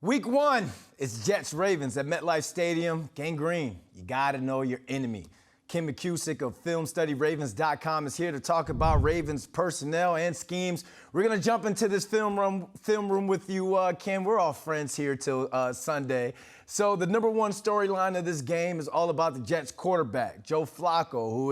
Week 1 is Jets-Ravens at MetLife Stadium. Gang green, you gotta know your enemy. Ken McKusick of FilmStudyRavens.com is here to talk about Ravens personnel and schemes. We're gonna jump into this film room with you, Ken. We're all friends here till Sunday. So the number one storyline of this game is all about the Jets quarterback, Joe Flacco, who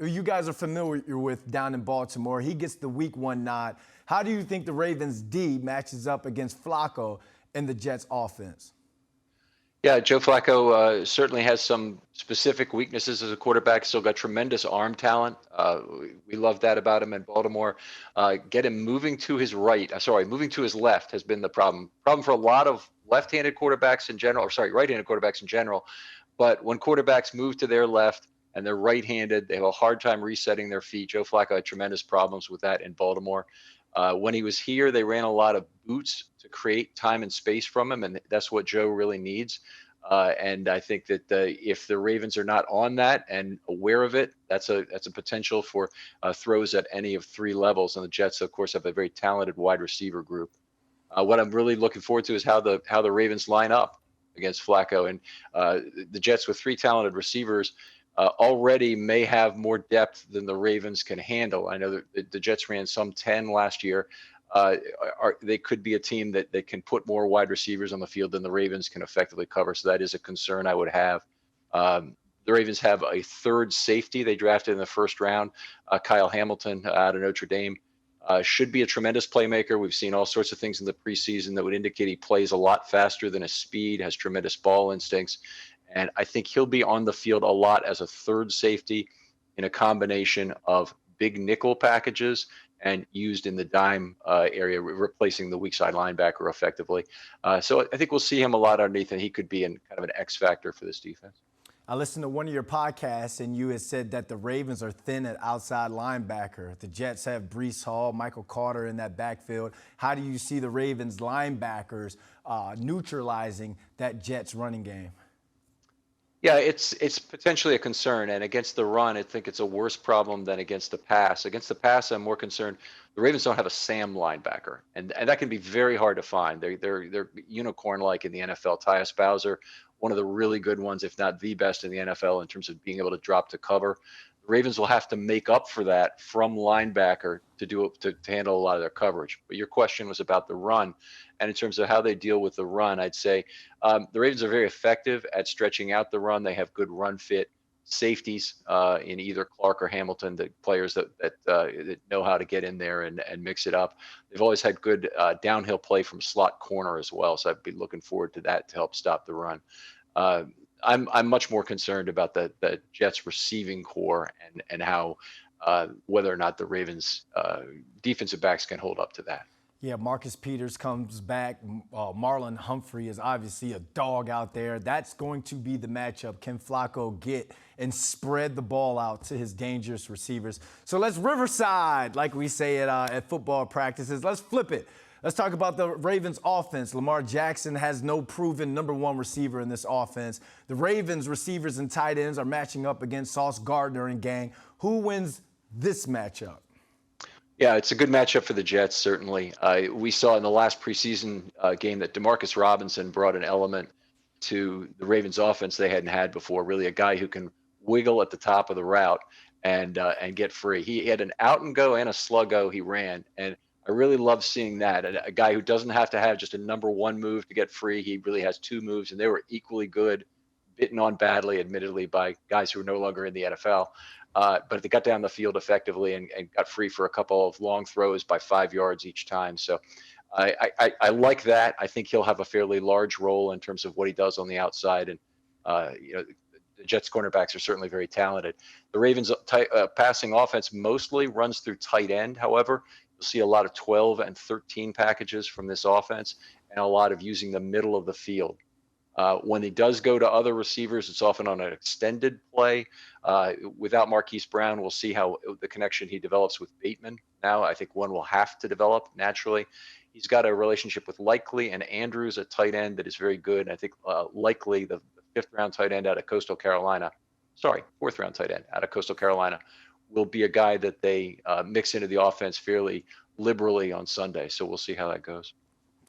you guys are familiar with down in Baltimore. He gets the Week 1 nod. How do you think the Ravens D matches up against Flacco and the Jets offense? Yeah, Joe Flacco certainly has some specific weaknesses as a quarterback. Still got tremendous arm talent. We love that about him in Baltimore. Get him moving to his moving to his left has been the problem. Problem for a lot of left-handed quarterbacks in general, right-handed quarterbacks in general. But when quarterbacks move to their left and they're right-handed, they have a hard time resetting their feet. Joe Flacco had tremendous problems with that in Baltimore. When he was here, they ran a lot of boots to create time and space from him, and that's what Joe really needs. And I think that if the Ravens are not on that and aware of it, that's a potential for throws at any of three levels. And the Jets, of course, have a very talented wide receiver group. What I'm really looking forward to is how the Ravens line up against Flacco, and the Jets with three talented receivers already may have more depth than the Ravens can handle. I know that the Jets ran some 10 last year. They could be a team that can put more wide receivers on the field than the Ravens can effectively cover. So that is a concern I would have. The Ravens have a third safety they drafted in the first round, Kyle Hamilton out of Notre Dame. Should be a tremendous playmaker. We've seen all sorts of things in the preseason that would indicate he plays a lot faster than his speed, has tremendous ball instincts. And I think he'll be on the field a lot as a third safety in a combination of big nickel packages and used in the dime area, replacing the weak side linebacker effectively. So I think we'll see him a lot underneath, and he could be kind of an X factor for this defense. I listened to one of your podcasts, and you had said that the Ravens are thin at outside linebacker. The Jets have Breece Hall, Michael Carter in that backfield. How do you see the Ravens linebackers neutralizing that Jets running game? Yeah, it's potentially a concern, and against the run, I think it's a worse problem than against the pass. Against the pass, I'm more concerned. The Ravens don't have a Sam linebacker, and that can be very hard to find. They're unicorn-like in the NFL. Tyus Bowser, one of the really good ones, if not the best in the NFL in terms of being able to drop to cover. The Ravens will have to make up for that from linebacker to handle a lot of their coverage. But your question was about the run, and in terms of how they deal with the run, I'd say the Ravens are very effective at stretching out the run. They have good run fit safeties in either Clark or Hamilton, the players that know how to get in there and mix it up. They've always had good downhill play from slot corner as well, so I'd be looking forward to that to help stop the run. I'm much more concerned about the Jets receiving core and how whether or not the Ravens defensive backs can hold up to that. Yeah, Marcus Peters comes back. Marlon Humphrey is obviously a dog out there. That's going to be the matchup. Can Flacco get and spread the ball out to his dangerous receivers? So let's Riverside, like we say at football practices. Let's flip it. Let's talk about the Ravens offense. Lamar Jackson has no proven number one receiver in this offense. The Ravens receivers and tight ends are matching up against Sauce Gardner and gang. Who wins this matchup? Yeah, it's a good matchup for the Jets, certainly. We saw in the last preseason game that Demarcus Robinson brought an element to the Ravens offense they hadn't had before, really a guy who can wiggle at the top of the route and get free. He had an out and go and a sluggo he ran, and I really love seeing that. A guy who doesn't have to have just a number one move to get free. He really has two moves, and they were equally good, bitten on badly, admittedly, by guys who are no longer in the NFL. But they got down the field effectively and got free for a couple of long throws by 5 yards each time. So I like that. I think he'll have a fairly large role in terms of what he does on the outside. And, the Jets cornerbacks are certainly very talented. The Ravens passing offense mostly runs through tight end. However, you'll see a lot of 12 and 13 packages from this offense and a lot of using the middle of the field. When he does go to other receivers, it's often on an extended play. Without Marquise Brown, we'll see how the connection he develops with Bateman. Now, I think one will have to develop naturally. He's got a relationship with Likely and Andrews at tight end that is very good. I think Likely, the fourth-round tight end out of Coastal Carolina, will be a guy that they mix into the offense fairly liberally on Sunday. So we'll see how that goes.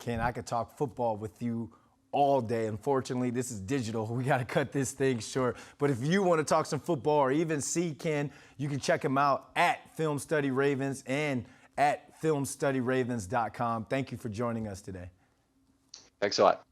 Ken, I could talk football with you all day. Unfortunately, this is digital. We got to cut this thing short. But if you want to talk some football or even see Ken, you can check him out at Film Study Ravens and at filmstudyravens.com. Thank you for joining us today. Thanks a lot.